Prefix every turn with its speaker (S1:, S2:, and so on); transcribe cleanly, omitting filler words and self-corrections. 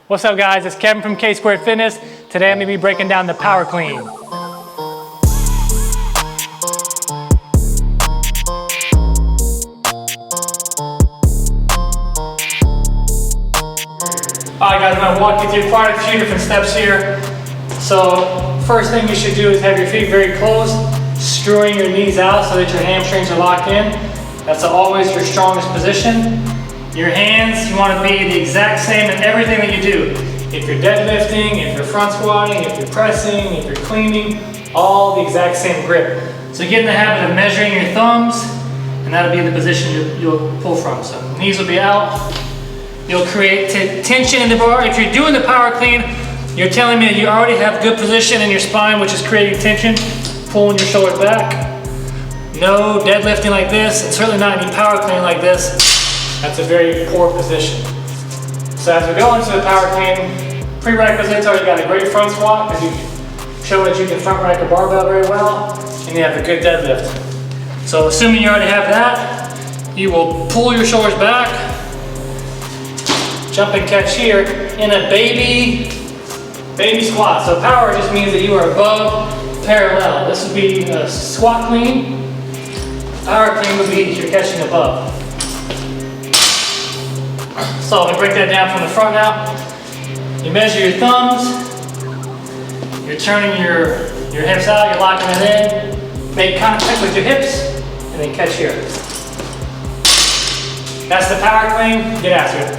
S1: What's up guys, it's Kevin from K Squared Fitness. Today I'm going to be breaking down the power clean. Alright guys, I'm going to walk you through quite a few different steps here. So first thing you should do is have your feet very close, screwing your knees out so that your hamstrings are locked in. That's always your strongest position. Your hands, you want to be the exact same in everything that you do. If you're deadlifting, if you're front squatting, if you're pressing, if you're cleaning, all the exact same grip. So get in the habit of measuring your thumbs, and that'll be the position you'll pull from. So knees will be out. You'll create tension in the bar. If you're doing the power clean, you're telling me that you already have good position in your spine, which is creating tension, pulling your shoulders back. No deadlifting like this, and certainly not any power clean like this. That's a very poor position. So as we go into the power clean, prerequisites are you got a great front squat because you show that you can front rack a barbell very well, and you have a good deadlift. So assuming you already have that, you will pull your shoulders back, jump and catch here in a baby squat. So power just means that you are above parallel. This would be a squat clean. Power clean would be you're catching above. So I'm going to break that down from the front now. You measure your thumbs, you're turning your hips out, you're locking it in, make contact with your hips, and then catch here. That's the power clean, get after it.